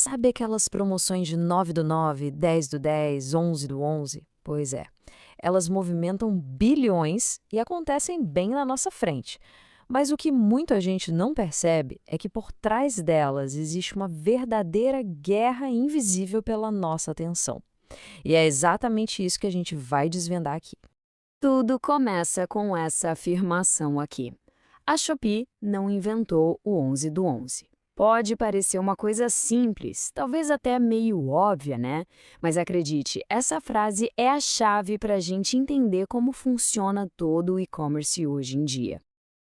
Sabe aquelas promoções de 9 do 9, 10 do 10, 11 do 11? Pois é, elas movimentam bilhões e acontecem bem na nossa frente. Mas o que muita gente não percebe é que por trás delas existe uma verdadeira guerra invisível pela nossa atenção. E é exatamente isso que a gente vai desvendar aqui. Tudo começa com essa afirmação aqui. A Shopee não inventou o 11 do 11. Pode parecer uma coisa simples, talvez até meio óbvia, né? Mas acredite, essa frase é a chave para a gente entender como funciona todo o e-commerce hoje em dia.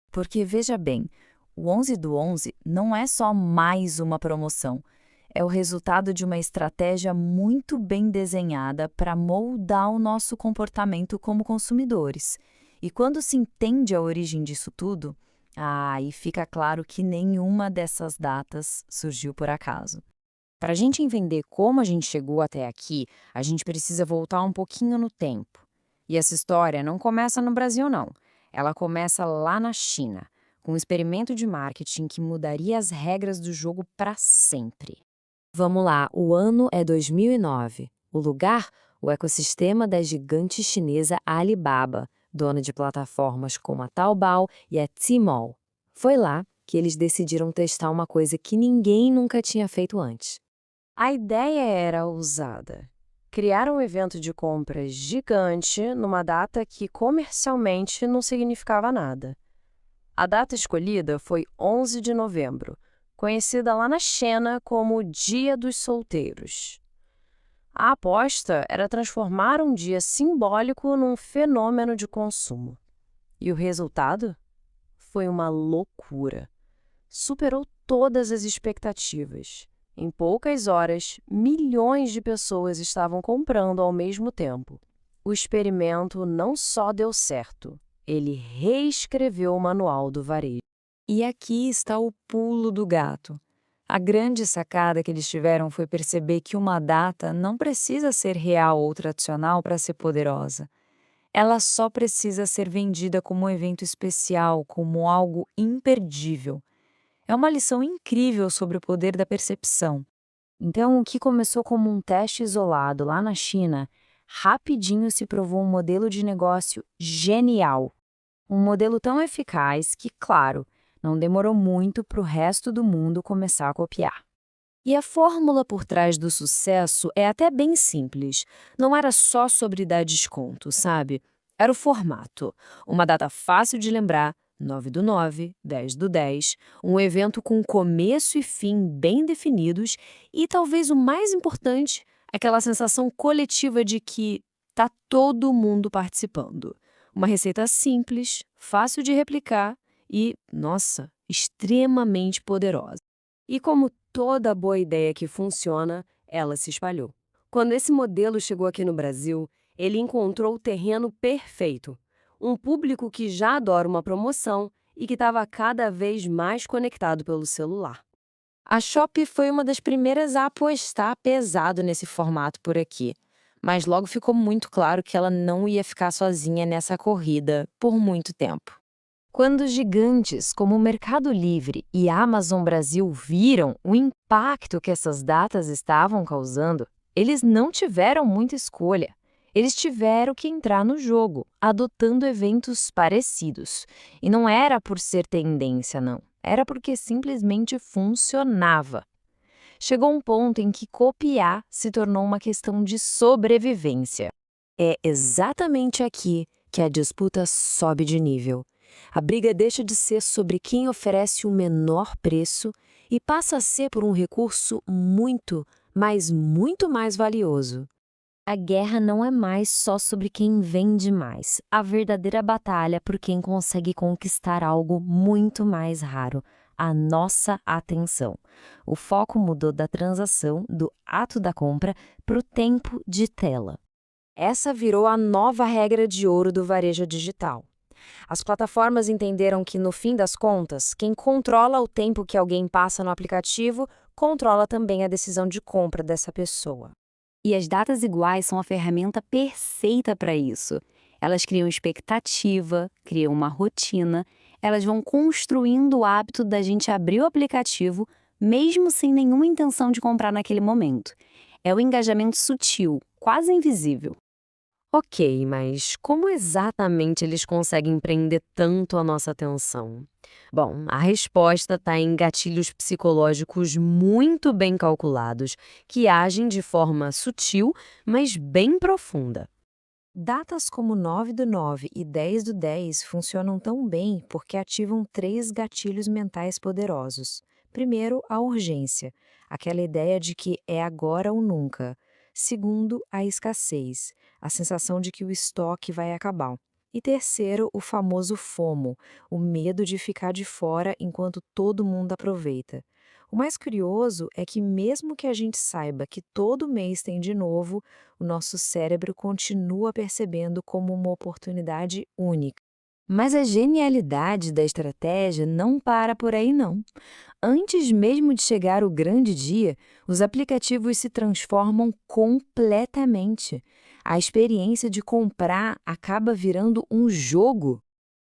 Porque veja bem, o 11 do 11 não é só mais uma promoção. É o resultado de uma estratégia muito bem desenhada para moldar o nosso comportamento como consumidores. E quando se entende a origem disso tudo, aí fica claro que nenhuma dessas datas surgiu por acaso. Para a gente entender como a gente chegou até aqui, a gente precisa voltar um pouquinho no tempo. E essa história não começa no Brasil, não. Ela começa lá na China, com um experimento de marketing que mudaria as regras do jogo para sempre. Vamos lá, o ano é 2009. O lugar? O ecossistema da gigante chinesa Alibaba, dona de plataformas como a Taobao e a Tmall. Foi lá que eles decidiram testar uma coisa que ninguém nunca tinha feito antes. A ideia era ousada. Criar um evento de compras gigante numa data que comercialmente não significava nada. A data escolhida foi 11 de novembro, conhecida lá na China como Dia dos Solteiros. A aposta era transformar um dia simbólico num fenômeno de consumo. E o resultado? Foi uma loucura. Superou todas as expectativas. Em poucas horas, milhões de pessoas estavam comprando ao mesmo tempo. O experimento não só deu certo, ele reescreveu o manual do varejo. E aqui está o pulo do gato. A grande sacada que eles tiveram foi perceber que uma data não precisa ser real ou tradicional para ser poderosa. Ela só precisa ser vendida como um evento especial, como algo imperdível. É uma lição incrível sobre o poder da percepção. Então, o que começou como um teste isolado lá na China, rapidinho se provou um modelo de negócio genial. Um modelo tão eficaz que, claro, não demorou muito para o resto do mundo começar a copiar. E a fórmula por trás do sucesso é até bem simples. Não era só sobre dar desconto, sabe? Era o formato. Uma data fácil de lembrar, 9 do 9, 10 do 10, um evento com começo e fim bem definidos e talvez o mais importante, aquela sensação coletiva de que tá todo mundo participando. Uma receita simples, fácil de replicar e, nossa, extremamente poderosa. E como toda boa ideia que funciona, ela se espalhou. Quando esse modelo chegou aqui no Brasil, ele encontrou o terreno perfeito. Um público que já adora uma promoção e que estava cada vez mais conectado pelo celular. A Shopee foi uma das primeiras a apostar pesado nesse formato por aqui. Mas logo ficou muito claro que ela não ia ficar sozinha nessa corrida por muito tempo. Quando gigantes como o Mercado Livre e a Amazon Brasil viram o impacto que essas datas estavam causando, eles não tiveram muita escolha. Eles tiveram que entrar no jogo, adotando eventos parecidos. E não era por ser tendência, não. Era porque simplesmente funcionava. Chegou um ponto em que copiar se tornou uma questão de sobrevivência. É exatamente aqui que a disputa sobe de nível. A briga deixa de ser sobre quem oferece o menor preço e passa a ser por um recurso muito, mas muito mais valioso. A guerra não é mais só sobre quem vende mais. A verdadeira batalha é por quem consegue conquistar algo muito mais raro, a nossa atenção. O foco mudou da transação, do ato da compra, para o tempo de tela. Essa virou a nova regra de ouro do varejo digital. As plataformas entenderam que, no fim das contas, quem controla o tempo que alguém passa no aplicativo, controla também a decisão de compra dessa pessoa. E as datas iguais são a ferramenta perfeita para isso. Elas criam expectativa, criam uma rotina, elas vão construindo o hábito da gente abrir o aplicativo, mesmo sem nenhuma intenção de comprar naquele momento. É o engajamento sutil, quase invisível. Ok, mas como exatamente eles conseguem prender tanto a nossa atenção? Bom, a resposta está em gatilhos psicológicos muito bem calculados, que agem de forma sutil, mas bem profunda. Datas como 9/9 e 10/10 funcionam tão bem porque ativam três gatilhos mentais poderosos. Primeiro, a urgência, aquela ideia de que é agora ou nunca. Segundo, a escassez, a sensação de que o estoque vai acabar. E terceiro, o famoso FOMO, o medo de ficar de fora enquanto todo mundo aproveita. O mais curioso é que, mesmo que a gente saiba que todo mês tem de novo, o nosso cérebro continua percebendo como uma oportunidade única. Mas a genialidade da estratégia não para por aí, não. Antes mesmo de chegar o grande dia, os aplicativos se transformam completamente. A experiência de comprar acaba virando um jogo.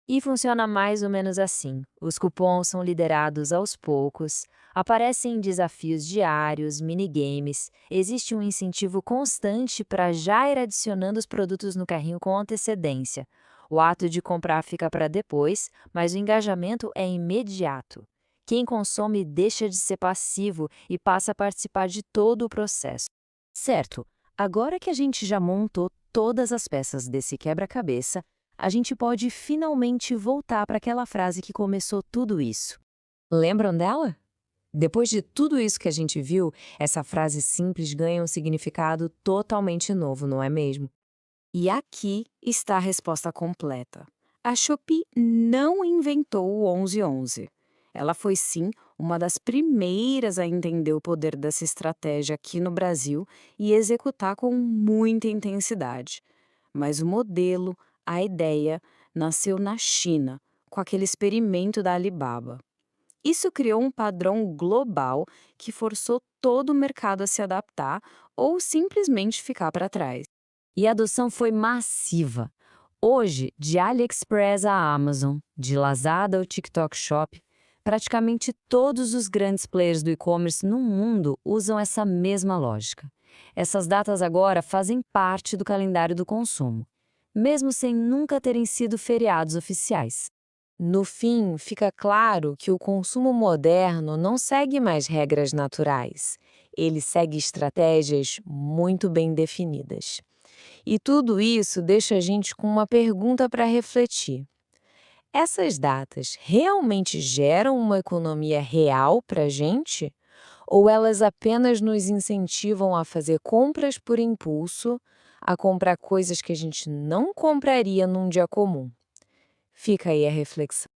E funciona mais ou menos assim. Os cupons são liderados aos poucos, aparecem desafios diários, minigames, existe um incentivo constante para já ir adicionando os produtos no carrinho com antecedência. O ato de comprar fica para depois, mas o engajamento é imediato. Quem consome deixa de ser passivo e passa a participar de todo o processo. Certo, agora que a gente já montou todas as peças desse quebra-cabeça, a gente pode finalmente voltar para aquela frase que começou tudo isso. Lembram dela? Depois de tudo isso que a gente viu, essa frase simples ganha um significado totalmente novo, não é mesmo? E aqui está a resposta completa. A Shopee não inventou o 1111. Ela foi, sim, uma das primeiras a entender o poder dessa estratégia aqui no Brasil e executar com muita intensidade. Mas o modelo, a ideia, nasceu na China, com aquele experimento da Alibaba. Isso criou um padrão global que forçou todo o mercado a se adaptar ou simplesmente ficar para trás. E a adoção foi massiva. Hoje, de AliExpress à Amazon, de Lazada ao TikTok Shop, praticamente todos os grandes players do e-commerce no mundo usam essa mesma lógica. Essas datas agora fazem parte do calendário do consumo, mesmo sem nunca terem sido feriados oficiais. No fim, fica claro que o consumo moderno não segue mais regras naturais. Ele segue estratégias muito bem definidas. E tudo isso deixa a gente com uma pergunta para refletir. Essas datas realmente geram uma economia real para a gente? Ou elas apenas nos incentivam a fazer compras por impulso, a comprar coisas que a gente não compraria num dia comum? Fica aí a reflexão.